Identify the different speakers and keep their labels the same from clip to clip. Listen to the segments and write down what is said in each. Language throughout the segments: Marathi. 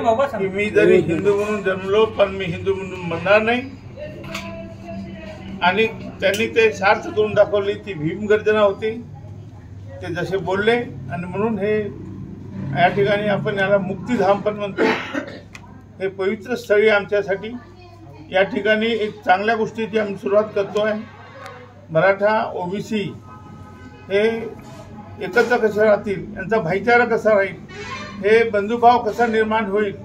Speaker 1: की मी जरी हिंदू म्हणून जन्मलो पण मी हिंदू म्हणून म्हणणार नाही। आणि त्यांनी ते सार्थ करून दाखवली, ती भीमगर्जना होती, ते जसे बोलले। आणि म्हणून हे या ठिकाणी आपण याला मुक्तिधाम पण म्हणतो। हे पवित्र स्थळी आमच्यासाठी या ठिकाणी एक चांगल्या गोष्टीची आम्ही सुरुवात करतोय। मराठा ओबीसी हे एकत्र कसे राहतील, यांचा भाईचारा कसा राहील, हे बंधुभाव कसा निर्माण होईल।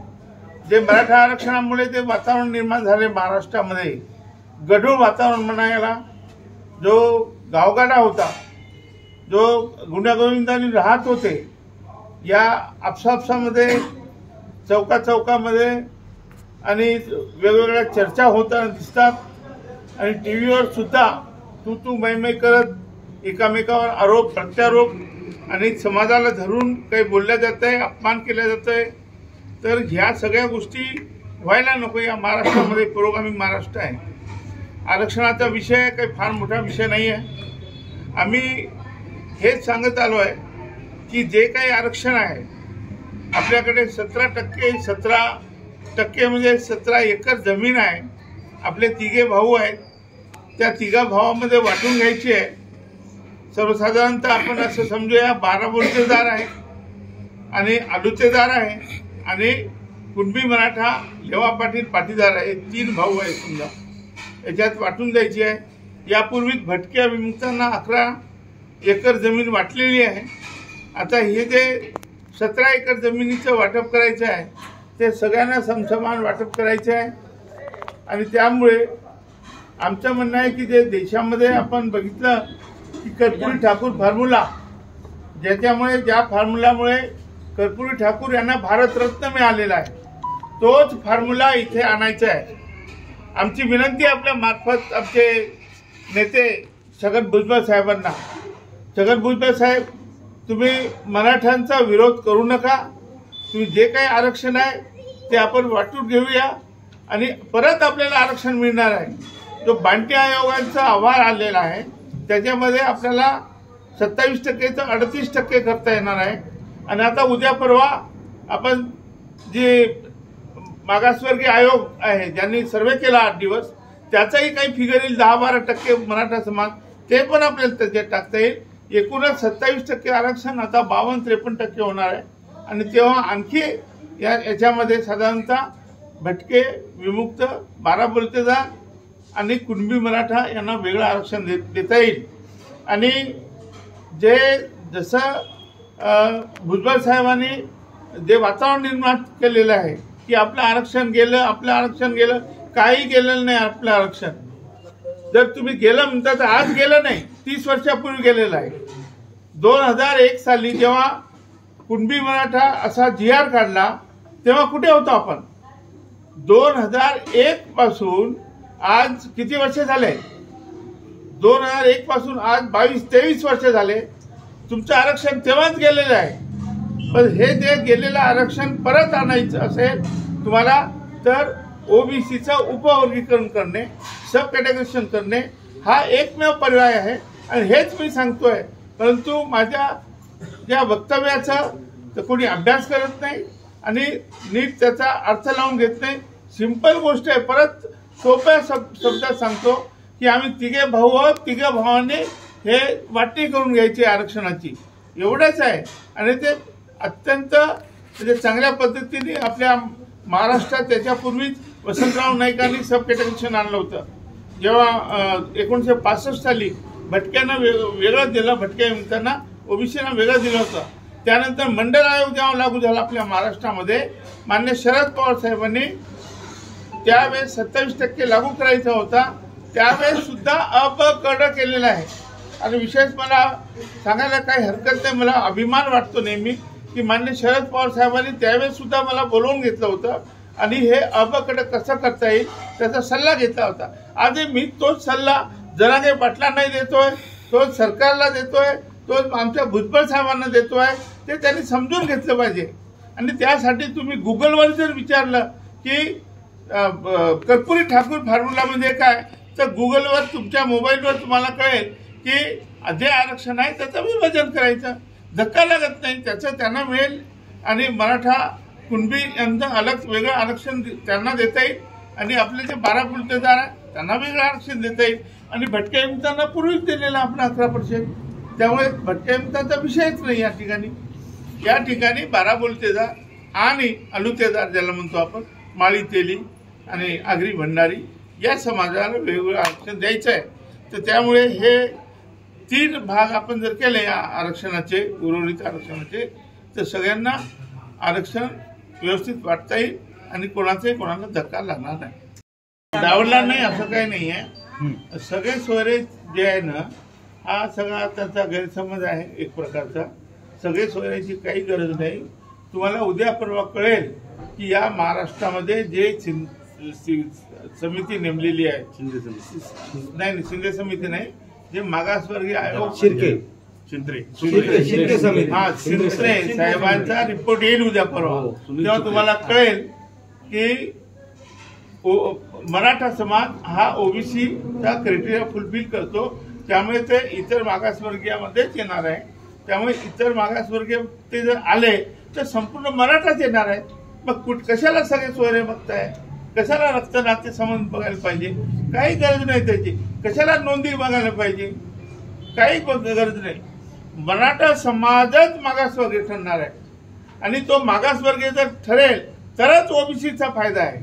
Speaker 1: जे मराठा आरक्षणामुळे ते वातावरण निर्माण झाले महाराष्ट्रामध्ये, गढूळ वातावरण म्हणायला, जो गावगाडा होता, जो गुण्यागोविंदांनी राहत होते, या आपसापसामध्ये चौका चौकामध्ये आणि वेगवेगळ्या चर्चा होताना दिसतात। आणि टीव्हीवर सुद्धा तू तू मै करत एकामेकावर आरोप प्रत्यारोप आणि समाजाला धरून काही बोलल्या जात आहे, अपमान केला जात आहे। तर ह्या सगळ्या गोष्टी व्हायला नको। या महाराष्ट्रामध्ये पुरोगामी महाराष्ट्र आहे। आरक्षणाचा विषय काही फार मोठा विषय नाही आहे। आम्ही हेच सांगत आलो आहे की जे काही आरक्षण आहे आपल्याकडे 17% म्हणजे 17 एकर जमीन आहे। आपले तिघे भाऊ आहेत, त्या तिघा भावामध्ये वाटून घ्यायची आहे। सर्वसाधारणतः आपण असं समजूया 12 बोलतेदार आहे आणि आलुतेदार आहे आणि कुणबी मराठा लेवा पाटील पाटीदार आहे। 3 भाऊ आहेत समजा, याच्यात वाटून द्यायची आहे। यापूर्वीच भटक्या विमुक्तांना 11 एकर जमीन वाटलेली आहे। आता हे जे 17 एकर जमिनीचं वाटप करायचं आहे ते सगळ्यांना समसमान वाटप करायचं आहे। आणि त्यामुळे आमचं म्हणणं आहे की जे देशामध्ये आपण बघितलं की कर्पूरी ठाकूर फॉर्म्युला, ज्याच्यामुळे ज्या फॉर्म्युलामुळे कर्पूरी ठाकूर यांना भारतरत्न मिळालेला आहे, तोच फॉर्म्युला इथे आणायचा आहे। आमची विनंती आपल्या मार्फत आमचे नेते छगन भुजबळ साहेबांना, छगन भुजबळ साहेब, तुम्ही मराठ्यांचा विरोध करू नका। तुम्ही जे काही आरक्षण आहे ते आपण वाटून घेऊया आणि परत आपल्याला आरक्षण मिळणार आहे। जो बांटी आयोगाचा अहवाल आलेला आहे त्याच्यामध्ये आपल्याला 27% 38% करता येणार आहे। आणि आता उद्या परवा आपण जे मागासवर्गीय आयोग आहे ज्यांनी सर्वे केला 8 दिवस, त्याचाही काही फिगर येईल 10-12% मराठा समाज, ते पण आपल्याला त्याच्यात टाकता येईल। एकूणच 27% आरक्षण आता 52-53% होणार आहे। आणि तेव्हा आणखी याच्यामध्ये साधारणतः भटके विमुक्त 12 बोलतेदार आणि कुणबी मराठा यांना वेगळं आरक्षण देता येईल। आणि जे जसं भुजबळ साहेबांनी जे वातावरण निर्माण केलेलं आहे की आपलं आरक्षण गेलं, काही गेलेलं नाही आपलं आरक्षण। जर तुम्ही गेलं म्हणता तर आज गेलं नाही, 30 वर्षापूर्वी गेलेलं आहे। 2001 साली जेव्हा कुणबी मराठा असा GR काढला तेव्हा कुठे होतो आपण? 2001 पासून आज किती वर्ष झाले? 2001 पासून आज 22-23 वर्ष झाले। तुमचं आरक्षण तेव्हाच गेलेलं आहे। पण हे जे गेलेलं आरक्षण परत आणायचं असेल तुम्हाला तर ओबीसीचं उपवर्गीकरण करणे, सब कॅटेगरायझेशन करणे हा एकमेव पर्याय आहे। आणि हेच मी सांगतोय, परंतु माझ्या या वक्तव्याचा तर कोणी अभ्यास करत नाही आणि नीट त्याचा अर्थ लावून घेत नाही। सिंपल गोष्ट आहे, परत सोप्या शब्दात सांगतो की आम्ही तिघे भाऊ आहोत, तिघे भावांनी हे वाटणी करून घ्यायची आरक्षणाची, एवढंच आहे। आणि ते अत्यंत म्हणजे चांगल्या पद्धतीने आपल्या महाराष्ट्रात त्याच्यापूर्वीच वसंतराव नाईकांनी सब कॅटेगरायझेशन आणलं होतं। जेव्हा 1965 साली भटक्यांना वेगळं दिलं, भटक्या विमुक्तांना ओबीसीना वेगळं दिलं होतं। त्यानंतर मंडल आयोग जेव्हा लागू झाला आपल्या महाराष्ट्रामध्ये, मान्य शरद पवार साहेबांनी त्यावेळेस 27% लागू करायचा होता, त्यावेळेस सुद्धा क केलेला आहे। आणि विशेष मला सांगायला काही हरकत नाही, मला अभिमान वाटतो नेहमी की मान्य शरद पवार साहेबांनी त्यावेळेस सुद्धा मला बोलवून घेतलं होतं आणि हे कडक कसं करता येईल त्याचा सल्ला घेतला होता। आजही मी तोच सल्ला जरांगे पाटलांना देतोय, तोच सरकारला देतोय, तोच आमच्या भुजबळ साहेबांना देतोय। ते त्यांनी समजून घेतलं पाहिजे। आणि त्यासाठी तुम्ही गुगलवर जर विचारलं की कर्पूरी ठाकूर फॉर्म्युला म्हणजे काय, तर गुगलवर तुमच्या मोबाईलवर तुम्हाला कळेल की जे आरक्षण आहे त्याचं विभाजन करायचं, धक्का लागत नाही, त्याचं त्यांना मिळेल। आणि मराठा कुणबी यांचं अलग वेगळं आरक्षण त्यांना देता येईल आणि आपले जे 12 बुलतेदार आहे त्यांना वेगळं आरक्षण देता येईल आणि भटक्या विमुक्तांना पूर्वीच दिलेलं आपण 11%. त्यामुळे भटक्या विमुक्तांचा विषयच नाही या ठिकाणी. या ठिकाणी 12 बुलतेदार आणि अलुतेदार ज्याला म्हणतो आपण, माळी तेली आणि आगरी भंडारी या समाजाला वेगवेगळं आरक्षण द्यायचं आहे. तर त्यामुळे हे 3 भाग आपण जर केले या आरक्षणाचे, उर्वरित आरक्षणाचे, तर सगळ्यांना आरक्षण व्यवस्थित वाटता येईल आणि कोणाला धक्का लागणार नाही. डावलला नाही असं काही नाही आहे. सगळे सोयरे जे आहे ना, हा सगळा त्याचा गैरसमज आहे एक प्रकारचा. सगळे सोयऱ्याची काही गरज नाही. तुम्हाला उद्या परवा कळेल की या महाराष्ट्रामध्ये जे समिती नेमलेली आहे, शिंदे समिती नाही, जे मागासवर्गीय आयोग शिंत्रे साहेबांचा रिपोर्ट येईल उद्या परवा. तेव्हा तुम्हाला कळेल की मराठा समाज हा ओबीसीचा क्रायटेरिया फुलफिल करतो. त्यामुळे ते इतर मागासवर्गीयामध्येच येणार आहे. त्यामुळे इतर मागासवर्गीय ते जर आले तर संपूर्ण मराठाच येणार आहे. मग कशाला सगळे सोयरे बघताय? कशाला रक्त नाते संबंध बघायला पाहिजे? काही गरज नाही त्याची. कशाला नोंदी बघायला पाहिजे? काही गरज नाही. मराठा समाजच मागासवर्गीय ठरणार आहे आणि तो मागासवर्गीय जर ठरेल तरच ओबीसीचा फायदा आहे.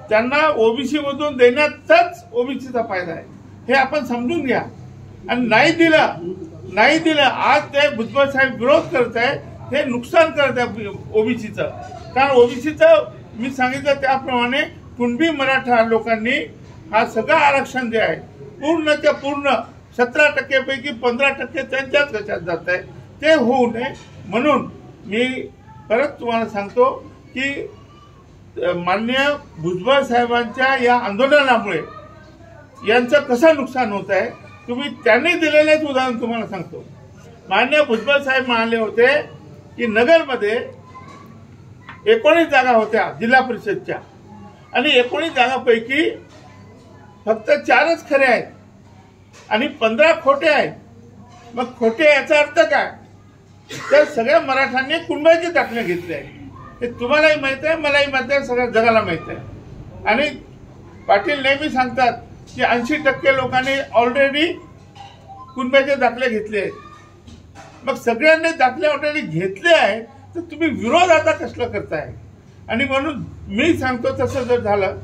Speaker 1: त्यांना ओबीसी मधून देण्यातच ओबीसीचा फायदा आहे हे आपण समजून घ्या. आणि नाही दिलं आज ते भुजबळ साहेब विरोध करत आहे, हे नुकसान करत आहे ओबीसीचं. कारण ओबीसीचं मी सांगितलं त्याप्रमाणे कुणबी मराठा लोकांनी हा सगळं आरक्षण जे आहे पूर्णच्या पूर्ण 17% पैकी 15% त्यांच्याच गटात जात आहे. ते होऊ नये म्हणून मी परत तुम्हाला सांगतो की माननीय भुजबळ साहेबांच्या या आंदोलनामुळे यांचं कसं नुकसान होत आहे तुम्ही त्यांनी दिलेलेच उदाहरण तुम्हाला सांगतो. माननीय भुजबळ साहेब म्हणाले होते की नगरमध्ये 19 जागा होत्या जिल्हा परिषदच्या आणि 19 जागांपैकी फक्त 4च खरे आहेत आणि 15 खोटे आहेत. मग खोटे याचा अर्थ काय? तर सगळ्या मराठ्यांनी कुणब्याचे दाखले घेतले आहेत. हे तुम्हालाही माहित आहे, मलाही माहित आहे, सगळ्या जगाला माहित आहे. आणि पाटील नेहमी सांगतात की 80% लोकांनी ऑलरेडी कुणब्याचे दाखले घेतले आहेत. मग सगळ्यांनी दाखले ऑलरेडी घेतले आहेत तर तुम्ही विरोध आता कसला करताय? आणि म्हणून मी सांगतो तसं जर झालं,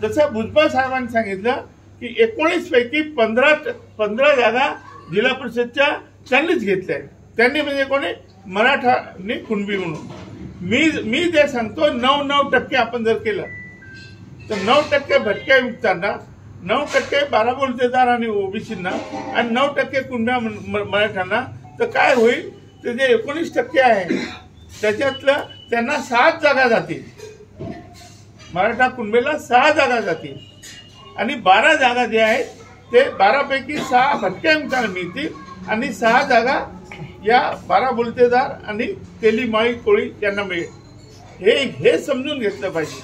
Speaker 1: जसं भुजबळ साहेबांनी सांगितलं की 19 पैकी 15 जागा जिल्हा परिषदच्या त्यांनीच घेतल्या आहेत. त्यांनी म्हणजे कोणी? मराठानी कुणबी म्हणून. मी जे सांगतो 9% आपण जर केलं तर 9% भटक्या विमुक्तांना, 9% 12 बुलतेदार आणि ओबीसींना आणि 9% कुणब्या मराठ्यांना, तर काय होईल? ते जे 19% आहे त्याच्यातलं त्यांना 7 जागा जातील. मराठा कुणबीला 6 जागा जातील आणि 12 जागा जे आहेत ते 12 पैकी 6 भटक्या विमुक्तांना मिळतील आणि 6 जागा या 12 बुलतेदार आणि तेली माळी कोळी यांना मिळेल. हे समजून घेतलं पाहिजे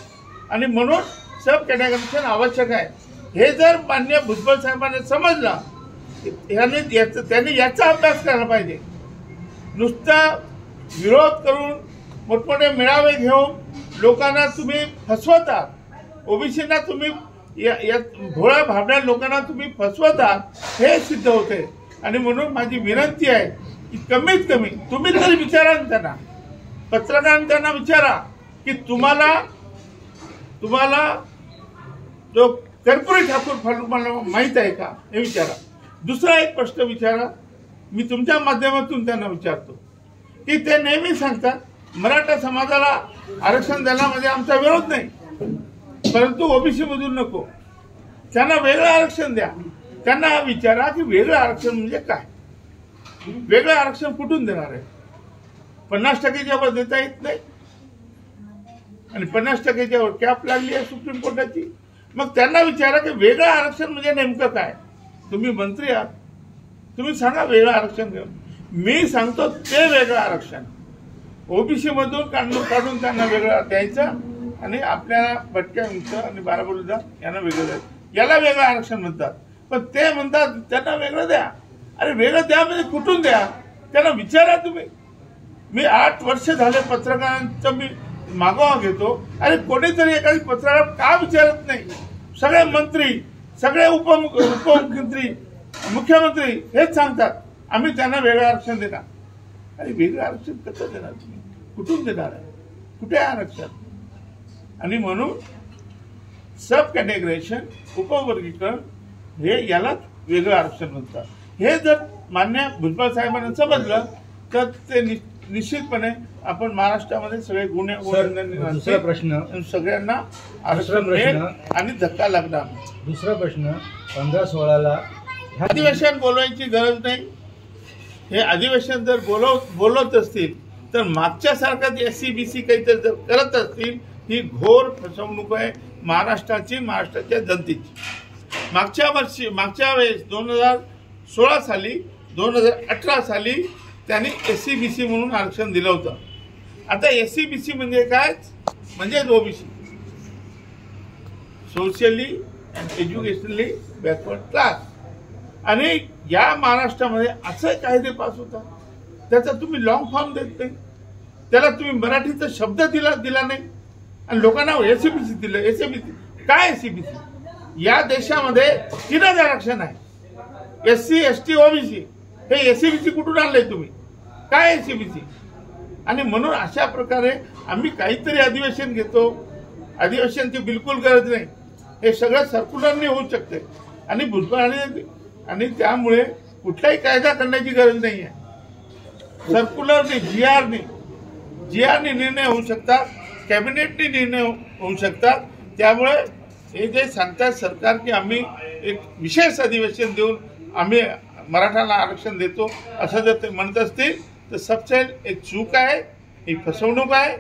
Speaker 1: आणि म्हणून सब कॅटेगरीशन आवश्यक आहे. हे जर माननीय भुजबळ साहेबांना समजलं त्यांनी याचा अभ्यास करायला पाहिजे. नुसता विरोध करून मोठमोठे मेळावे घेऊन लोकांना तुम्ही फसवता, ओबीसींना तुम्ही या भोळ्या भाबड्या लोकांना तुम्ही फसवता हे सिद्ध होते. आणि म्हणून माझी विनंती आहे की कमीत कमी तुम्ही तरी विचारा त्यांना, पत्रकारांना त्यांना विचारा की तुम्हाला जो कर्पुरी ठाकूर मला माहीत आहे का हे विचारा. दुसरा एक प्रश्न विचारा, मी तुमच्या माध्यमातून त्यांना विचारतो की ते नेहमी सांगतात मराठा समाजाला आरक्षण देण्यामध्ये आमचा विरोध नाही, परंतु ओबीसी मधून नको, त्यांना वेगळं आरक्षण द्या. त्यांना विचारा की वेगळं आरक्षण म्हणजे काय? वेगळं आरक्षण कुठून देणार आहे? 50%च्या वर देता येत नाही आणि 50%च्या वर कॅप लागली आहे सुप्रीम कोर्टाची. मग त्यांना विचारा की वेगळं आरक्षण म्हणजे नेमकं काय? तुम्ही मंत्री आहात, तुम्ही सांगा वेगळं आरक्षण घेऊन. मी सांगतो ते वेगळं आरक्षण ओबीसी मधून काढून त्यांना वेगळं द्यायचं आणि आपल्याला भटक्या विमुक्त आणि 12 बुलतेदार यांना वेगळं द्यायचं. याला वेगळं आरक्षण म्हणतात. पण ते म्हणतात त्यांना वेगळं द्या. अरे वेगळं द्या म्हणजे कुठून द्या? त्यांना विचारा तुम्ही. मी 8 वर्ष झाले पत्रकारांचा मी मागोवा घेतो. अरे कोणीतरी एखादी पत्रकार का विचारत नाही? सगळे मंत्री, सगळे उपमुख्यमंत्री, मुख्यमंत्री हेच सांगतात आम्ही त्यांना वेगळं आरक्षण देणार. अरे वेगळं आरक्षण कसं देणार तुम्ही? कुठून देणार आहे? कुठे आहे आरक्षण? आणि म्हणून सब कॅटेगरायझेशन, उपवर्गीकरण हे यालाच वेगळं आरक्षण म्हणतात. हे जर मान्य भुजबळ साहेबांना समजलं तर ते निश्चितपणे आपण महाराष्ट्रामध्ये सगळे गुन्हे
Speaker 2: दुसरा प्रश्न,
Speaker 1: सगळ्यांना आरक्षण मिळेल आणि धक्का लागणार.
Speaker 2: दुसरा प्रश्न, 15-16ला
Speaker 1: अधिवेशन बोलवायची गरज नाही. हे अधिवेशन जर बोलवत असतील तर मागच्यासारखं SC-BC काहीतरी जर करत असतील ही घोर फसवणूक आहे महाराष्ट्राची, महाराष्ट्राच्या जनतेची. मागच्या वेळेस 2016 साली, 2018 साली त्यांनी SC-BC म्हणून आरक्षण दिलं होतं. आता SC-BC म्हणजे काय? म्हणजे OBC, socially and educationally backward class. आणि या महाराष्ट्रामध्ये असं कायदे पास होतात त्याचा तुम्ही लॉंग फॉर्म देत नाही, त्याला तुम्ही मराठीचा शब्द दिला नाही आणि लोकांना SC-BC दिलं. SC-BC काय? SC-BC या देशामध्ये 3000 आरक्षण आहे. SC, ST, OBC हे SC-BC कुठून आणलंय तुम्ही? काय SC-BC? आणि म्हणून अशा प्रकारे आम्ही काहीतरी अधिवेशन घेतो. अधिवेशनची बिलकुल गरज नाही. हे सगळं सर्क्युलरने होऊ शकते आणि भुजबळ आणि त्यामुळे कुठलाही कायदा करण्याची गरज नाही आहे. सर्क्युलरने, GR ने निर्णय होऊ शकतात, कॅबिनेटने निर्णय होऊ शकतात. त्यामुळे हे जे सांगतात सरकार की आम्ही एक विशेष अधिवेशन देऊन आम्ही मराठाला आरक्षण देतो असं जर ते म्हणत असतील तर सबसे एक चूक आहे, ही फसवणूक आहे,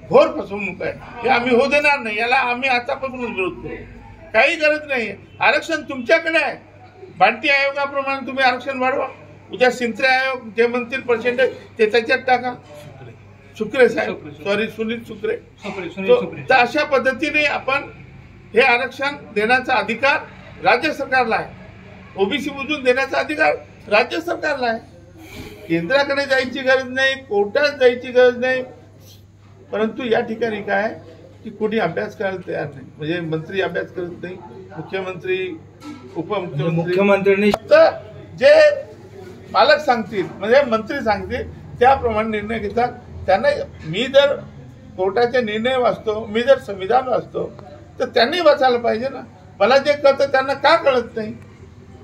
Speaker 1: घोर फसवणूक आहे. हे आम्ही होऊ देणार नाही. याला आम्ही आतापासूनच विरोध करू. काही गरज नाही. आरक्षण तुमच्याकडे आहे. भांटी आयोगाप्रमाणे तुम्ही आरक्षण वाढवा. उद्या सिंत्रे आयोग जे म्हणतील पर्सेंटेज ते त्याच्यात टाका. सुक्रे साहेब, सॉरी सुनील सुक्रे. तर अशा पद्धतीने आपण हे आरक्षण देण्याचा अधिकार राज्य सरकारला आहे. OBC मधून देण्याचा अधिकार राज्य सरकारला आहे. केंद्राकडे जायची गरज नाही, कोर्टात जायची गरज नाही. परंतु या ठिकाणी काय की कोणी अभ्यास करायला तयार नाही. म्हणजे मंत्री अभ्यास करत नाही, मुख्यमंत्री,
Speaker 2: मुख्यमंत्र्यांनी
Speaker 1: जे मालक सांगतील म्हणजे मंत्री सांगतील त्याप्रमाणे निर्णय घेतात. त्यांना मी जर कोर्टाचे निर्णय वाचतो, मी जर संविधान वाचतो तर त्यांनी वाचायला पाहिजे ना. मला जे कळतं त्यांना का कळत नाही?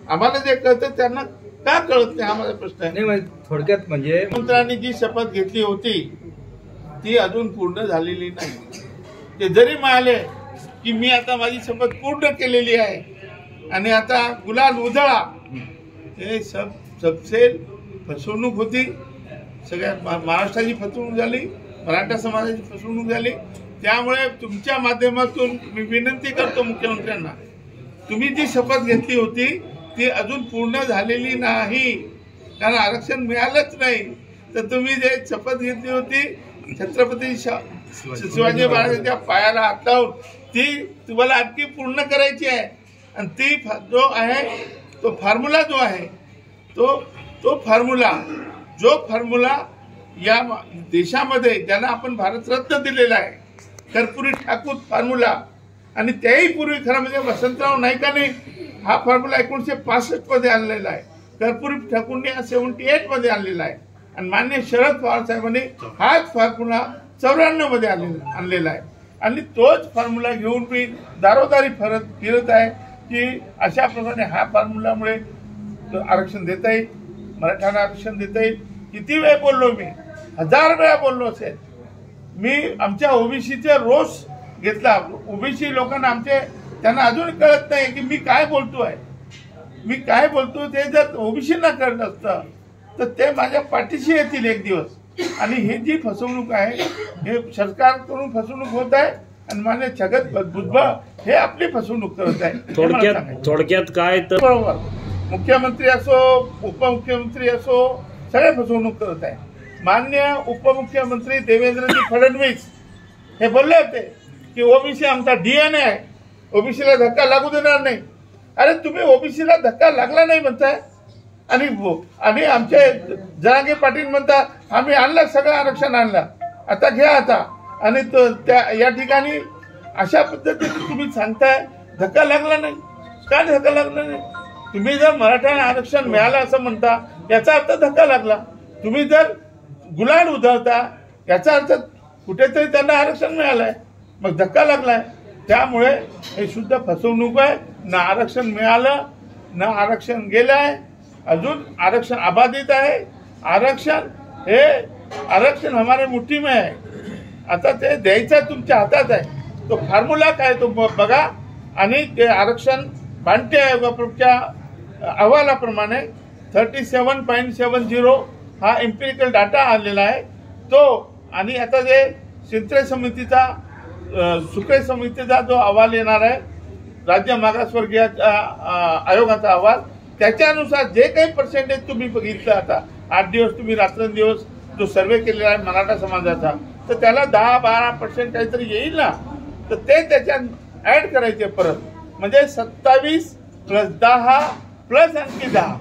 Speaker 1: आम्हाला जे कळतं त्यांना का कळत नाही हा माझा प्रश्न आहे.
Speaker 2: थोडक्यात म्हणजे
Speaker 1: मंत्र्यांनी जी शपथ घेतली होती ती अजून पूर्ण झालेली नाही. ते जरी म्हणाले की मी आता माझी शपथ पूर्ण केलेली आहे आणि आता गुलाल उधळा, हे सबसे फसवणूक होती. सगळ्या महाराष्ट्राची फसवणूक झाली, मराठा समाजाची फसवणूक झाली. त्यामुळे तुमच्या माध्यमातून मी विनंती करतो मुख्यमंत्र्यांना, तुम्ही जी शपथ घेतली होती ती अजून पूर्ण झालेली नाही. कारण आरक्षण मिळालंच नाही. तर तुम्ही जे शपथ घेतली होती छत्रपती शिवाजी महाराजांच्या पायाला हात लावून ती तुम्हाला आणखी पूर्ण करायची आहे. आणि ती जो आहे तो फॉर्म्युला जो आहे तो फॉर्म्युला या देशामध्ये ज्यांना आपण भारतरत्न दिलेला आहे, कर्पुरी ठाकूर फॉर्म्युला, आणि त्याही पूर्वी खरं म्हणजे वसंतराव नाईकांनी हा फॉर्म्युला 1965 मध्ये आणलेला आहे. कर्पुरी ठाकूरने 78 मध्ये आणलेला आहे आणि माननीय शरद पवार साहेबांनी हाच फॉर्म्युला 94 मध्ये आणलेला आहे. आणि तोच फॉर्म्युला घेऊन मी दारोदारी फिरत आहे की अशा प्रकारे हा फॉर्म्युलामुळे आरक्षण देता येईल, मराठ्यांना आरक्षण देता येईल. किती वेळ बोललो मी, 1000 वेळा बोललो असेल मी. आमच्या OBCचा रोष घेतला. OBC लोकांना त्यांना अजून कळत नाही की मी काय बोलतोय. ते जर OBCना कळत असतं तर ते माझ्या पाठीशी येतील एक दिवस. आणि ही जी फसवणूक आहे हे सरकारकडून फसवणूक होत आहे आणि मान्य छगन भुजबळ हे आपली फसवणूक करत आहे.
Speaker 2: थोडक्यात काय तर
Speaker 1: बरोबर, मुख्यमंत्री असो, उपमुख्यमंत्री असो, सगळे फसवणूक करत आहे. मान्य उपमुख्यमंत्री देवेंद्रजी फडणवीस हे बोलले होते की OBC आमचा DNA आहे, OBCला धक्का लागू देणार नाही. अरे तुम्ही OBCला धक्का लागला नाही म्हणताय आणि आमचे जरांगे पाटील म्हणता आम्ही आणलं, सगळं आरक्षण आणलं, आता घ्या आता. आणि या ठिकाणी अशा पद्धतीने तुम्ही सांगताय धक्का लागला नाही. का धक्का लागला नाही? तुम्ही जर मराठ्यांना आरक्षण मिळालं असं म्हणता याचा अर्थ धक्का लागला. तुम्ही जर गुलाल उधळता याचा अर्थ कुठेतरी त्यांना आरक्षण मिळालंय, मग धक्का लागलाय. त्यामुळे हे शुद्ध फसवणूक आहे. ना आरक्षण मिळालं ना आरक्षण गेलंय. अजून आरक्षण अबाधित आहे. आरक्षण हमारे मुट्ठी में आहे. आता ते द्यायचं तुमच्या हातात आहे. तो फॉर्म्युला काय तो बघा. आणि ते आरक्षण भांडे आयोगाच्या अहवालाप्रमाणे 37.70 हा एम्पिरिकल डाटा आलेला आहे तो. आणि आता जे सुक्रे समितीचा जो अहवाल येणार आहे, राज्य मागासवर्गीय आयोगाचा अहवाल, त्याच्यानुसार जे काही पर्सेंटेज तुम्ही बघितलं, आता 8 दिवस तुम्ही रात्रंदिवस जो सर्वे केलेला आहे मराठा समाजाचा, तर त्याला 10-12% काहीतरी येईल ना. तर ते त्याच्यात ऍड करायचे परत, म्हणजे 27 + 10 + आणखी 10,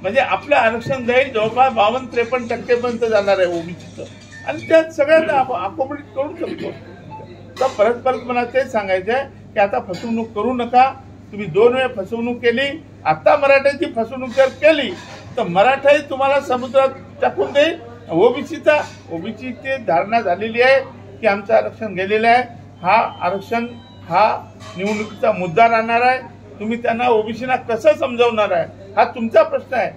Speaker 1: म्हणजे आपलं आरक्षण जाईल जवळपास 52-53% पर्यंत जाणार आहे ओबीसीचं. आणि त्यात सगळ्यांना अकोमोडेट करू शकतो. तर परत मला तेच सांगायचं आहे की आता फसवणूक करू नका. तुम्ही 2 वेळा फसवणूक केली. आता मराठ्याची फसवणूक जर केली तर मराठाही तुम्हाला समुद्रात टाकून देईल. ओबीसीची धारणा झालेली आहे की आमचं आरक्षण गेलेलं आहे. आरक्षण हा निवडणुकीचा मुद्दा राहणार आहे. तुम्ही त्यांना ओबीसीना कसं समजवणार आहे हा तुमचा प्रश्न आहे.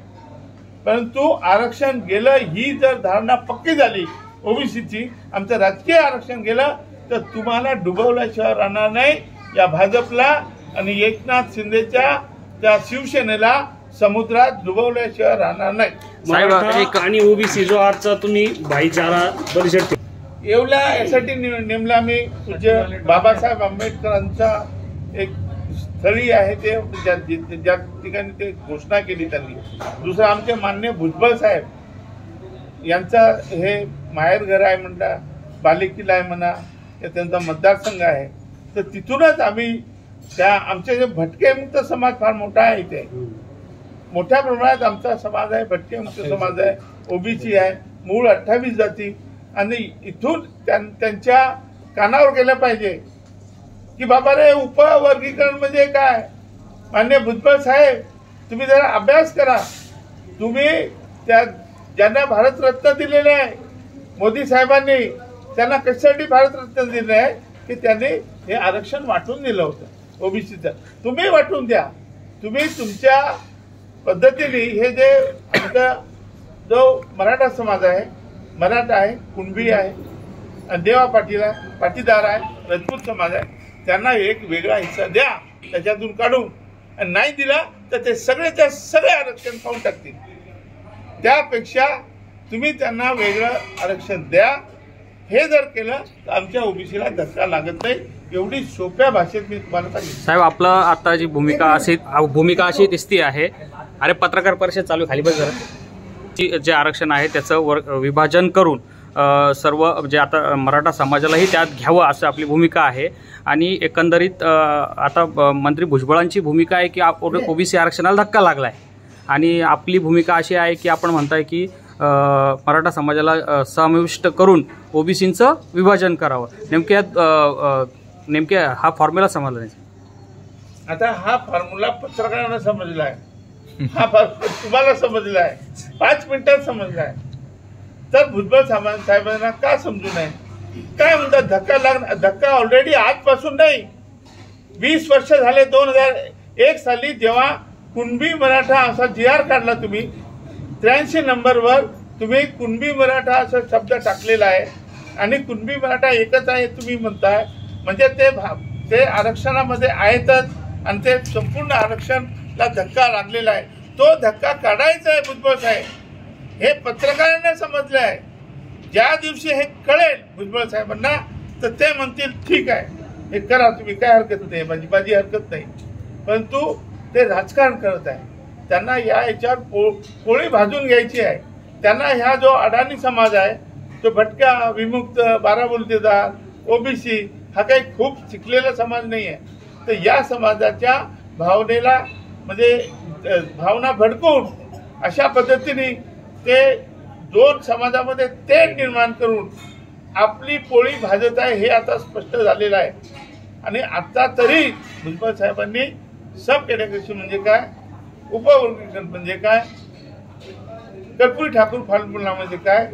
Speaker 1: परंतु आरक्षण गेलं ही जर धारणा पक्की झाली ओबीसीची, आमचं राजकीय आरक्षण गेलं, तर तुम्हाला डुबवल्याशिवाय राहणार नाही. या भाजपला आणि एकनाथ शिंदेच्या त्या शिवसेनेला समुद्रात डुबवल्याशिवाय राहणार नाही.
Speaker 2: साहेब, आणि ओबीसी जो आजचा तुम्ही भाईचारा परिषद
Speaker 1: येवला यासाठी नेमला मी पूज्य बाबासाहेब आंबेडकरांचा एक स्थळी आहे ते ज्या ठिकाणी ते घोषणा केली त्यांनी. दुसरं आमचे माननीय भुजबळ साहेब यांचा हे माहेर घर आहे म्हणता, बालेकिल्ला आहे म्हणा, त्यांचा मतदारसंघ आहे. तर तिथूनच आम्ही आमचे जे भटके मुक्त समाज फार मोठा आहे. इथे मोठ्या प्रमाणात आमचा समाज आहे, भटके मुक्त समाज आहे, ओबीसी आहे, मूळ 28 जाती. आणि इथून त्यांच्या कानावर गेलं पाहिजे की बाबा रे उपवर्गीकरण म्हणजे काय. माननीय भुजबळ साहेब, तुम्ही जरा अभ्यास करा. तुम्ही त्या ज्यांना भारतरत्न दिलेले आहे मोदी साहेबांनी, त्यांना कशासाठी भारतरत्न दिले आहे की त्यांनी हे आरक्षण वाटून दिलं होतं ओबीसीचं. तुम्ही वाटून द्या. तुम्ही तुमच्या पद्धतीने हे जे आमचा जो मराठा समाज आहे, मराठा आहे, कुणबी आहे, देवा पाटील आहे, पाटीदार आहे, राजपूत समाज आहे, त्यांना एक वेगळा हिस्सा द्या त्याच्यातून काढून. आणि नाही दिला तर ते सगळेच्या सगळे आरक्षण खाऊन टाकतील. त्यापेक्षा तुम्ही त्यांना वेगळं आरक्षण द्या. हे जर केलं तर आमच्या ओबीसीला धक्का लागत नाही. एवढी सोप्या भाषेत मी तुम्हाला सांगितलं.
Speaker 3: साहेब, आपलं आता जी भूमिका अशी दिसती आहे. अरे पत्रकार परिषद चालू खाली बस जरा. जे आरक्षण आहे त्याचं विभाजन करून सर्व जे आता मराठा समाजालाही त्यात घ्यावं असं आपली भूमिका आहे. आणि एकंदरीत आता मंत्री भुजबळांची भूमिका आहे की ओबीसी आरक्षणाला धक्का लागला आहे. आणि आपली भूमिका अशी आहे की आपण म्हणताय की मराठा समाजाला समाविष्ट करून ओबीसींचं विभाजन करावं. नेमक्या हा फॉर्म्युला समजला नाही.
Speaker 1: आता हा फॉर्म्युला पत्रकारांना समजला आहे, हा तुम्हाला समजला आहे, 5 मिनिटात समजला आहे. तर भुजबळ साहेबांना का समजू नये? काय म्हणतात धक्का लागणार? धक्का ऑलरेडी आजपासून नाही, 20 वर्ष झाले. 2001 साली जेव्हा कुणबी मराठा असा GR काढला तुम्ही, 83 नंबरवर तुम्ही कुणबी मराठा असा शब्द टाकलेला आहे. आणि कुणबी मराठा एकच आहे तुम्ही म्हणताय, म्हणजे ते आरक्षणामध्ये आहेतच. आणि ते संपूर्ण आरक्षणला धक्का लागलेला आहे. तो धक्का काढायचा आहे भुजबळ साहेब. हे पत्रकारांना समजलं आहे. ज्या दिवशी हे कळेल भुजबळ साहेबांना तर ते म्हणतील ठीक आहे हे करा तुम्ही, काय हरकत नाही, माझी हरकत नाही. परंतु ते राजकारण करत आहे. त्यांना याच्यावर पोळी भाजून घ्यायची आहे. त्यांना ह्या जो अडाणी समाज आहे, तो भटका, विमुक्त, 12 बोलतेदार, ओबीसी हा काही खूप शिकलेला समाज नाही आहे. तर या समाजाच्या भावनेला म्हणजे भावना भडकून अशा पद्धतीने ते दोन समाजामध्ये तेढ निर्माण करून आपली पोळी भाजत आहे हे आता स्पष्ट झालेलं आहे. आणि आता तरी भुजबळ साहेबांनी सब कॅटेगरी म्हणजे काय, उपवर्गीकरण म्हणजे काय, कर्पूरी ठाकूर फॉर्म्युला म्हणजे काय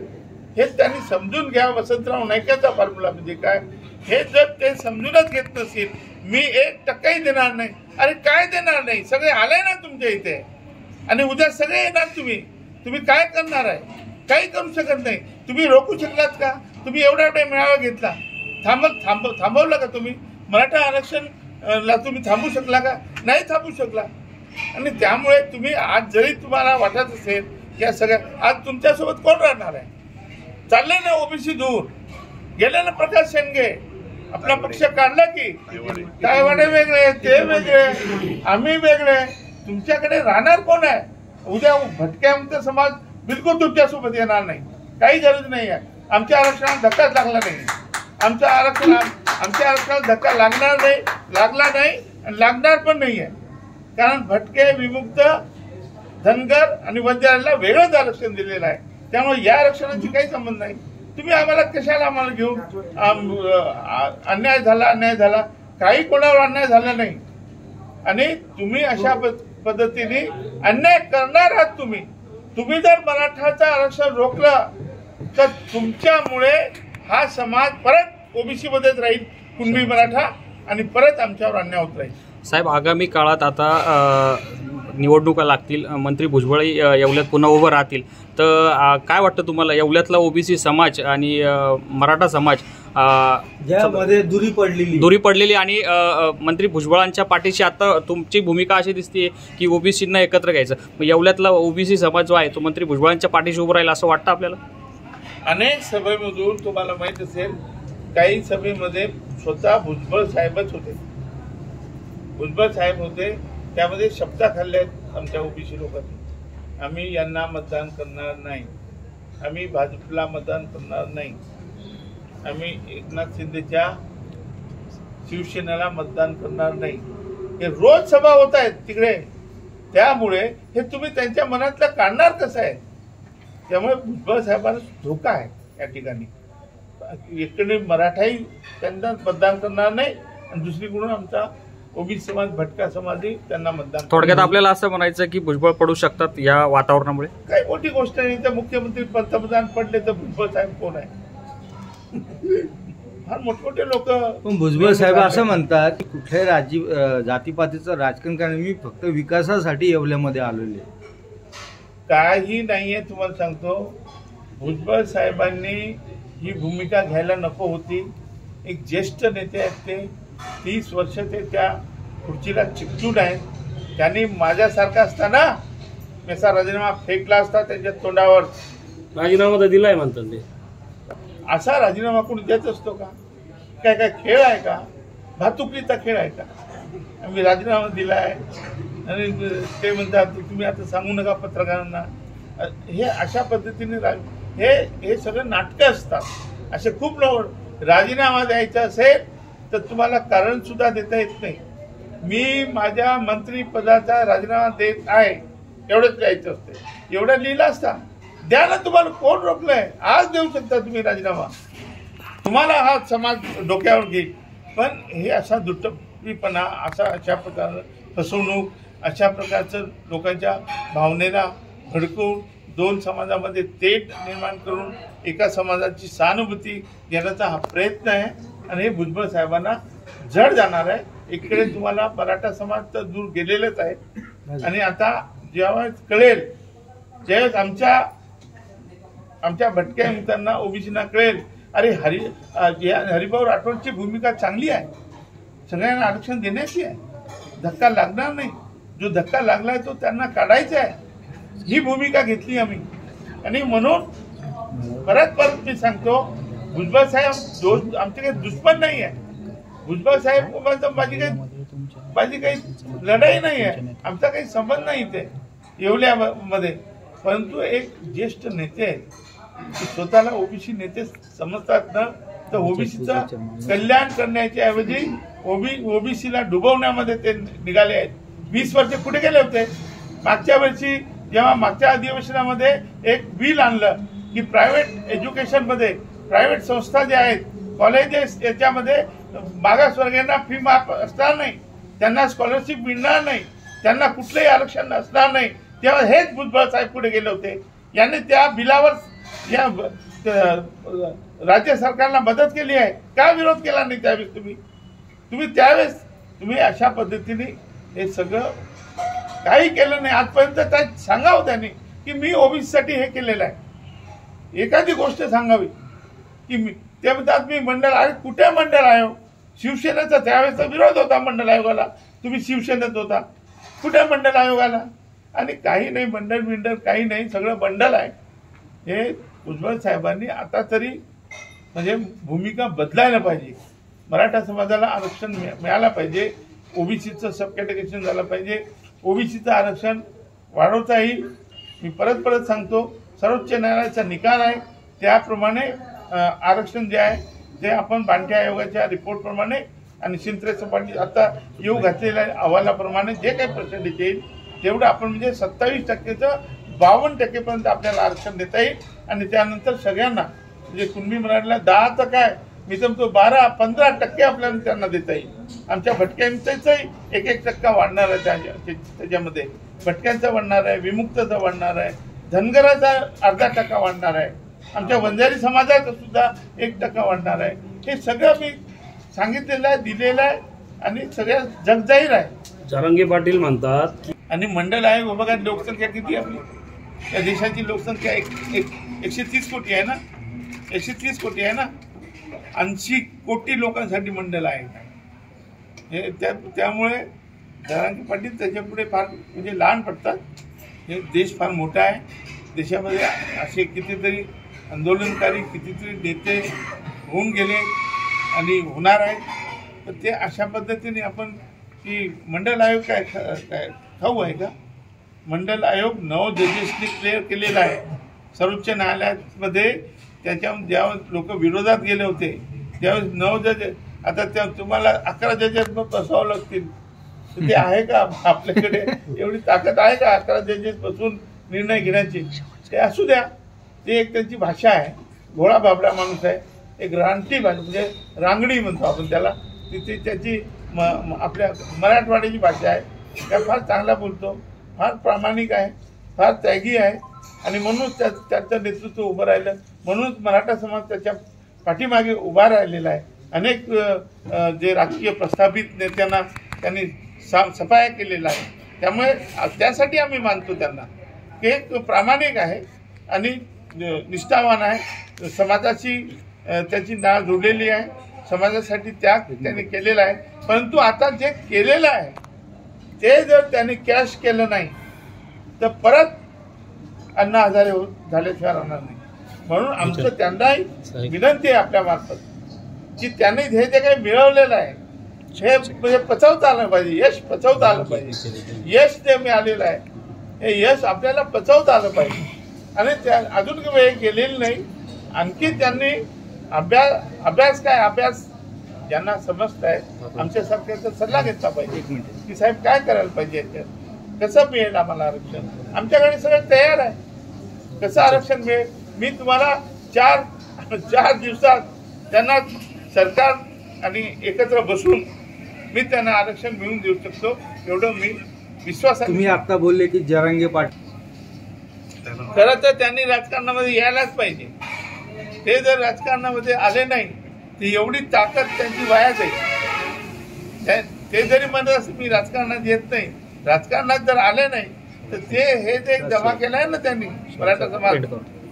Speaker 1: हे त्यांनी समजून घ्या. वसंतराव नाईकाचा फॉर्म्युला म्हणजे काय हे जर ते समजूनच घेत नसेल, मी 1% देणार नाही. अरे काय देणार नाही, सगळे आले ना तुमच्या इथे आणि उद्या सगळे येणार. तुम्ही काय करणार आहे, काही करू शकत नाही. तुम्ही रोखू शकलात का? तुम्ही एवढा मेळावा घेतला, थांबवला का तुम्ही? मराठा आरक्षण ला तुम्ही थांबू शकला का? नाही थांबू शकला. आणि त्यामुळे तुम्ही आज जरी तुम्हाला वाटत असेल या सगळ्या, आज तुमच्यासोबत कोण राहणार आहे? चालले ना ओबीसी दूर, गेले ना प्रकाश शेंडगे, आपला पक्ष काढला की काय वाडे वेगळे, ते वेगळे, आम्ही वेगळे. तुमच्याकडे राहणार कोण आहे? उद्या भटक्या मुक्त समाज बिलकुल तुमच्यासोबत येणार नाही, काही गरज नाही आहे. आमच्या आरक्षणाला धक्काच लागला नाही. आमच्या आरक्षणाला धक्का लागला नाही आणि लागणार पण नाही आहे. कारण भटके, विमुक्त, धनगर आणि वंजाराला वेगळंच आरक्षण दिलेलं आहे. त्यामुळे या आरक्षणाची काही संबंध नाही. तुम्ही आम्हाला कशाला आम्हाला घेऊन अन्याय झाला, काही कोणावर अन्याय झाला नाही. आणि तुम्ही अशा पद्धतीने अन्याय करणार आहात. तुम्ही जर मराठाचं आरक्षण रोखलं तर तुमच्यामुळे हा समाज परत ओबीसी मध्येच राहील, कुणबी मराठा, आणि परत आमच्यावर अन्याय होत राहील.
Speaker 3: साहेब, आगामी काळात आता निवडणुका लागतील, मंत्री भुजबळ येवल्यात पुन्हा उभं राहतील, तर काय वाटतं तुम्हाला येवल्यातला ओबीसी समाज आणि मराठा समाज
Speaker 4: ज्यामध्ये दुरी पडलेली
Speaker 3: आणि मंत्री भुजबळांच्या पाठीशी आता तुमची भूमिका अशी दिसते की ओबीसींना एकत्र घ्यायचं, मग येवल्यातला ओबीसी समाज जो आहे तो मंत्री भुजबळांच्या पाठीशी उभं राहील असं वाटतं आपल्याला?
Speaker 1: अनेक सभेमधून तुम्हाला माहित असेल, काही सभेमध्ये स्वतः भुजबळ साहेबच होते. भुजबळ साहेब होते, त्यामध्ये शब्द खाल्ल्यात आमच्या ओबीसी लोकांनी. आम्ही यांना मतदान करणार नाही, आम्ही भाजपला मतदान करणार नाही, आम्ही एकनाथ शिंदेच्या शिवसेनेला मतदान करणार नाही. हे रोज सभा होत आहेत तिकडे. त्यामुळे हे तुम्ही त्यांच्या मनातलं काढणार कसं आहे? त्यामुळे भुजबळ साहेबांना धोका आहे या ठिकाणी. इकडे मराठाही त्यांना मतदान करणार नाही आणि दुसरीकडून आमचा ओबीसी समाज, भटका समाजही त्यांना मतदान.
Speaker 3: थोडक्यात आपल्याला असं म्हणायचं की भुजबळ पडू शकतात या वातावरणामुळे?
Speaker 1: काही मोठी गोष्ट नाही. तर मुख्यमंत्री, पंतप्रधान पडले तर भुजबळ साहेब कोण आहे? फार मोठमोठे लोक.
Speaker 4: पण भुजबळ साहेब असं म्हणतात की कुठल्याही जातीपातीचं राजकारण करणे, मी फक्त विकासासाठी येवल्यामध्ये आलेले.
Speaker 1: काही नाहीये. तुम्हाला सांगतो, भुजबळ साहेबांनी ही भूमिका घ्यायला नको होती. एक ज्येष्ठ नेते आहेत ते, 30 वर्ष ते त्या खुर्चीला चिकटून आहेत. त्यांनी माझ्यासारखा असताना मेसा राजीनामा फेकला असता त्यांच्या तोंडावर.
Speaker 2: राजीनामा तर दिलाय म्हणतात ते.
Speaker 1: असा राजीनामा कोणी देत असतो का? काय खेळ आहे का? भातुकलीचा खेळ आहे का? आम्ही राजीनामा दिलाय आणि ते म्हणतात तुम्ही आता सांगू नका पत्रकारांना. हे अशा पद्धतीने हे सगळं नाटकं असतात. असे खूप लोक. राजीनामा द्यायचा असेल तर तुम्हाला कारण सुद्धा देता येत नाही. मी माझ्या मंत्रीपदाचा राजीनामा देत आहे एवढंच द्यायचं असते. एवढं लिहिलं असता. द्या ना, तुम्हाला कोण रोखलंय? आज देऊ शकता तुम्ही राजीनामा. तुम्हाला हा समाज डोक्यावर घेईल. पण हे असा दुटप्पीपणा, अशा प्रकारचं फसवणूक, अशा प्रकारचं लोकांच्या भावनेला भडकवून दोन समाजामध्ये तेढ निर्माण करून एका समाजाची सहानुभूती घेण्याचा हा प्रयत्न आहे. आणि हे भुजबळ साहेबांना जड जाणार आहे. इकडे तुम्हाला मराठा समाज तर दूर गेलेलेच आहे. आणि आता जेव्हा कळेल, ज्यावेळेस आमच्या भटक्या मित्रांना, ओबीसींना कळेल, अरे हरिभाऊ राठोडची भूमिका चांगली आहे, सगळ्यांना आरक्षण देण्याची आहे, धक्का लागणार नाही, जो धक्का लागलाय तो त्यांना काढायचा आहे, ही भूमिका घेतली आम्ही. आणि म्हणून परत मी सांगतो, भुजबळ साहेब आमचे काही दुश्मन नाही आहे. भुजबळ साहेब माझी काही लढाई नाही आहे, आमचा काही संबंध नाही इथे येवल्यामध्ये. परंतु एक ज्येष्ठ नेते आहेत, स्वतःला ओबीसी नेते समजतात ना, तर ओबीसीचं कल्याण करण्याच्या ऐवजी ओबीसीला डुबवण्यामध्ये ते निघाले आहेत. 20 वर्ष कुठे गेले होते? मागच्या वर्षी जेव्हा मागच्या अधिवेशनामध्ये एक बिल आणलं की प्रायव्हेट एज्युकेशनमध्ये प्रायव्हेट संस्था ज्या आहेत, कॉलेजेस, याच्यामध्ये मागासवर्गीयांना फी माफ असणार नाही, त्यांना स्कॉलरशिप मिळणार नाही, त्यांना कुठलंही आरक्षण असणार नाही. तेव्हा हेच भुजबळ साहेब पुढे गेले होते. यांनी त्या बिलावर या राज्य सरकारला मदत केली आहे. का विरोध केला नाही त्यावेळेस? तुम्ही त्यावेळेस तुम्ही अशा पद्धतीने हे सगळं काही केलं नाही. आजपर्यंत काय सांगावं त्यांनी की मी ओबीसीसाठी हे केलेलं आहे. एखादी गोष्ट सांगावी की मी ते म्हणतात मी मंडळ आयोग. कुठे मंडळ आयोग? शिवसेनेचा त्यावेळेचा विरोध होता मंडळ आयोगाला. तुम्ही शिवसेनेत होता. कुठे मंडळ आयोगाला? आणि काही नाही, मंडळ काही नाही, सगळं बंडल आहे. हे भुजबळ साहेबांनी आता तरी म्हणजे भूमिका बदलायला पाहिजे. मराठा समाजाला आरक्षण मिळायला पाहिजे. ओबीसीचं सब कॅटेगरीशन झालं पाहिजे. ओबीसीचं आरक्षण वाढवता येईल. मी परत सांगतो, सर्वोच्च न्यायालयाचा निकाल आहे त्याप्रमाणे आरक्षण जे आहे ते आपण बांटे आयोगाच्या रिपोर्टप्रमाणे आणि शिंत्रे सपाटी आता येऊ घातलेल्या अहवालाप्रमाणे जे काही पर्सेंटेज येईल तेवढं आपण म्हणजे 27% 52% आपल्याला आरक्षण देता येईल. आणि त्यानंतर सगळ्यांना म्हणजे कुणबी मराठीला 10 तर काय मी तर तो 12-15% आपल्याला त्यांना देता येईल. आमच्या भटक्यांचाही 1% वाढणार आहे त्याच्यामध्ये. भटक्यांचा वाढणार आहे, विमुक्तचा वाढणार आहे, धनगराचा 0.5% वाढणार आहे, आमच्या वंजारी समाजाचा सुद्धा 1% वाढणार आहे. हे सगळं मी सांगितलेलं आहे, दिलेलं आहे आणि सगळ्या जगजाहीर आहे.
Speaker 2: जरांगे पाटील म्हणतात
Speaker 1: आणि मंडळ आयोग बघा, लोकसंख्या किती आपली? या देशाची लोकसंख्या 130 कोटी आहे ना. 130 कोटी आहे ना. 80 कोटी लोकांसाठी मंडळ आहे. हे त्यामुळे जरांगे पाटील त्याच्यापुढे फार म्हणजे लहान पडतात. हे देश फार मोठा आहे. देशामध्ये असे कितीतरी आंदोलनकारी कितीतरी नेते होऊन गेले आणि होणार आहेत. तर ते अशा पद्धतीने आपण की मंडळ आयोग काय ठाऊ आहे का? मंडळ आयोग 9 जजेसनी क्लिअर केलेला आहे सर्वोच्च न्यायालयामध्ये. त्याच्यामध्ये ज्यावेळेस लोक विरोधात गेले होते त्यावेळेस 9 जज, आता त्या तुम्हाला 11 जजेस बसवावं लागतील. ते आहे का आपल्याकडे? एवढी ताकद आहे का 11 जजेस बसून निर्णय घेण्याची? ते असू द्या. ते एक त्यांची भाषा आहे. भोळा बाबडा माणूस आहे. एक रानटी भाषा म्हणजे रांगडी म्हणतो आपण त्याला. तिथे त्याची आपल्या मराठवाड्याची भाषा आहे. त्या फार चांगला बोलतो, फार प्रामाणिक आहे, फार त्यागी आहे. आणि म्हणून त्याचं नेतृत्व उभं राहिलं. म्हणून मराठा समाज त्याच्या पाठीमागे उभा राहिलेला आहे. अनेक जे राजकीय प्रस्थापित नेत्यांना त्यांनी सफाया केलेला आहे. त्यामुळे त्यासाठी आम्ही मानतो त्यांना की एक प्रामाणिक आहे आणि निष्ठावान आहे. समाजाची त्याची नाळ जोडलेली आहे. समाजासाठी त्याग त्यांनी केलेला आहे. परंतु आता जे केलेलं आहे ते जर त्यांनी कॅश केलं नाही तर परत अण्णा हजारे झाल्याशिवाय राहणार नाही. म्हणून आमचं त्यांनाही विनंती आहे आपल्या मार्फत की त्यांनी हे जे काही मिळवलेलं आहे हे म्हणजे पचवता आलं पाहिजे. यश पचवता आलं पाहिजे. यश जे मिळालेलं आहे हे यश आपल्याला पचवता आलं पाहिजे. आणि त्या अजून वेळ गेलेली नाही. आणखी त्यांनी अभ्यास ज्यांना समजत आहे आमच्या सरकारचा सल्ला घेतला पाहिजे की साहेब काय करायला पाहिजे, याच्यात कसं मिळेल आम्हाला आरक्षण. आमच्याकडे सगळं तयार आहे. कसं आरक्षण मिळेल? मी तुम्हाला 4 दिवसात त्यांना सरकार आणि एकत्र बसून मी त्यांना आरक्षण मिळवून देऊ शकतो एवढं मी विश्वास.
Speaker 4: तुम्ही आता बोलले की जरांगे पाटील
Speaker 1: खरं तर त्यांनी राजकारणामध्ये यायलाच पाहिजे. ते जर राजकारणामध्ये आले नाही तर एवढी ताकद त्यांची वाया जाईल. ते जरी म्हणत असं मी राजकारणात येत नाही, राजकारणात जर आले नाही तर ते हे जे जमा केलं आहे ना त्यांनी मराठा समाज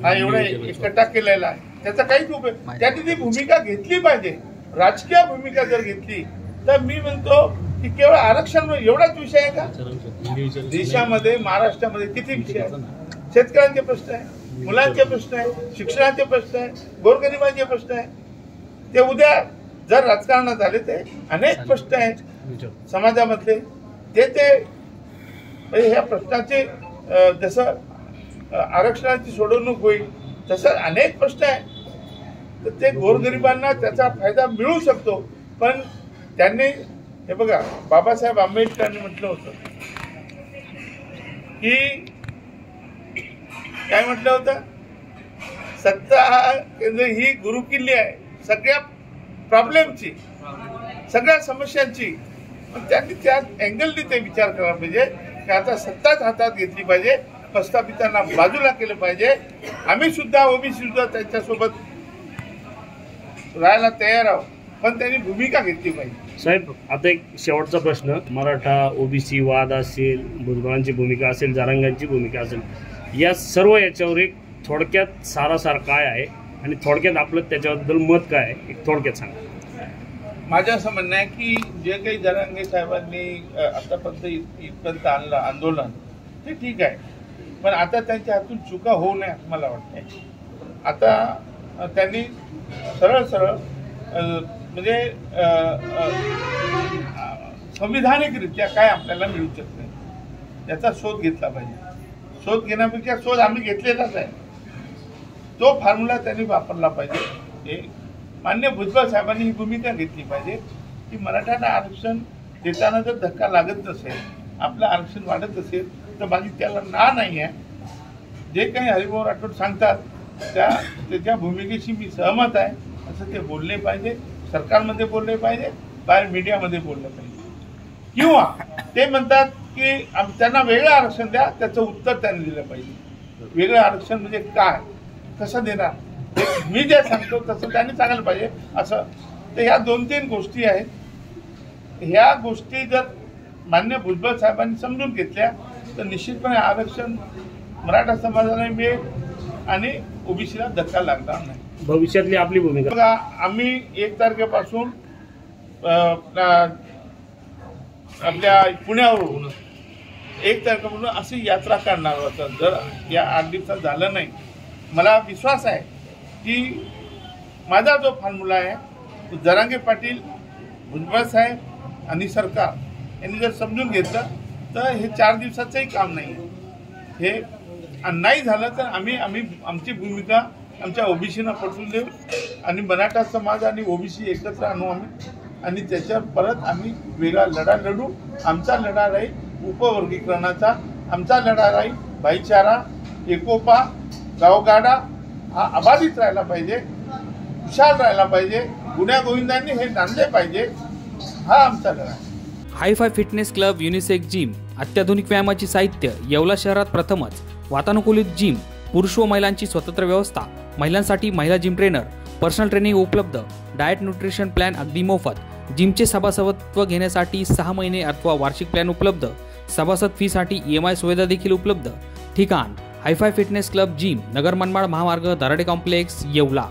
Speaker 1: हा एवढा एकट्ठा केलेला आहे त्याचा काहीच उपयोग. त्यांनी ती भूमिका घेतली पाहिजे. राजकीय भूमिका जर घेतली तर मी म्हणतो की केवळ आरक्षण एवढाच विषय आहे का? देशामध्ये महाराष्ट्रामध्ये किती विषय आहेत? शेतकऱ्यांचे प्रश्न आहे, मुलांचे प्रश्न आहे, शिक्षणाचे प्रश्न आहे, गोरगरिबांचे प्रश्न आहे. ते उद्या जर राजकारणात आले ते अनेक प्रश्न आहेत समाजामधले. ते ह्या प्रश्नाचे जसं आरक्षणाची सोडवणूक होईल तसं अनेक प्रश्न आहेत. तर ते गोरगरिबांना त्याचा फायदा मिळू शकतो. पण त्यांनी हे बघा बाबासाहेब आंबेडकरांनी म्हटलं होतं की काय म्हटलं होतं? सत्ता केंद्र ही गुरुकिल्ली आहे सगळ्या प्रॉब्लेमची, सगळ्या समस्यांची. पण त्यांनी त्या अँगलनी ते विचार करायला पाहिजे की आता सत्ताच हातात घेतली पाहिजे, प्रस्थापितांना बाजूला केलं पाहिजे. आम्ही सुद्धा ओबीसी सुद्धा त्यांच्यासोबत राहायला तयार आहोत, पण त्यांनी भूमिका घेतली पाहिजे.
Speaker 2: साहेब, आता एक शेवटचा प्रश्न. मराठा ओबीसी वाद असेल, भुजबळांची भूमिका असेल, जरांगांची भूमिका असेल, या सर्व याच्यावर एक थोडक्यात सारासार काय आहे आणि थोडक्यात आपलं त्याच्याबद्दल मत काय आहे, एक थोडक्यात सांगा.
Speaker 1: माझं असं म्हणणं आहे की जे काही जरांगे साहेबांनी आतापर्यंत इथपर्यंत आणलं आंदोलन ते ठीक आहे, पण आता त्यांच्या हातून चुका होऊ नये असं मला वाटतंय. आता त्यांनी सरळ सरळ म्हणजे संविधानिकरित्या काय आपल्याला मिळू शकते याचा शोध घेतला पाहिजे. शोध घेण्यापेक्षा शोध आम्ही घेतलेलाच आहे, तो फॉर्म्युला त्यांनी वापरला पाहिजे. हे मान्य भुजबळ साहेबांनी ही भूमिका घेतली पाहिजे की मराठ्यांना आरक्षण देताना जर धक्का लागत नसेल, आपलं आरक्षण वाढत असेल तर माझी त्याला ना नाही आहे. जे काही हरिभाऊ राठोड सांगतात त्याच्या भूमिकेशी मी सहमत आहे असं ते बोलले पाहिजे. सरकारमध्ये बोलले पाहिजे, बाहेर मीडियामध्ये बोललं पाहिजे. किंवा ते म्हणतात की त्यांना वेगळं आरक्षण द्या, त्याचं उत्तर त्यांनी दिलं पाहिजे. वेगळं आरक्षण म्हणजे काय, कसं देणार, मी जे सांगतो तसं त्यांनी सांगायला पाहिजे. असं तर ह्या 2-3 गोष्टी आहेत. ह्या गोष्टी जर मान्य भुजबळ साहेबांनी समजून घेतल्या तर निश्चितपणे आरक्षण मराठा समाजाला मिळेल आणि ओबीसीला धक्का लागणार नाही.
Speaker 2: भविष्यातली आपली भूमिका
Speaker 1: बघा, आम्ही 1 तारखेपासून आपल्या पुण्यावरून 1 तारखेपासून अशी यात्रा काढणार होता. जर या 8 दिवसात झालं नाही, मला विश्वास आहे की माझा जो फॉर्म्युला आहे तो जरांगे पाटील, भुजबळ साहेब आणि सरकार यांनी जर समजून घेतलं तर हे 4 दिवसाचंही काम नाही आहे. हे नाही झालं तर आम्ही आमची भूमिका आमच्या ओबीसीना पटवून देऊ आणि मराठा समाज आणि ओबीसी एकत्र आणू आम्ही आणि त्याच्यावर परत आम्ही वेगळा लढा लढू. आमचा लढा राहील उपवर्गीकरणाचा, आमचा लढा राहील भाईचारा, एकोपा, गावगाडा हा अबाधित राहिला पाहिजे, विशाल राहिला पाहिजे, गुन्ह्या गोविंदांनी हे नांदले पाहिजे. हा आमचा लढा आहे.
Speaker 3: Hi fi fitness club, unisex gym, अत्याधुनिक व्यायामाची साहित्य, येवला शहरात प्रथमच, वातानुकूलित जिम, पुरुष व महिलांची स्वतंत्र व्यवस्था, महिलांसाठी महिला जिम ट्रेनर, पर्सनल ट्रेनिंग उपलब्ध, डाएट न्यूट्रिशन प्लॅन अगदी मोफत, जिमचे सभासदत्व घेण्यासाठी 6 महिने अथवा वार्षिक प्लॅन उपलब्ध, सभासद फीसाठी EMI सुविधा देखील उपलब्ध. ठिकाण hi fi fitness club gym, Nagar Manmad महामार्ग, दराडे कॉम्प्लेक्स, येवला.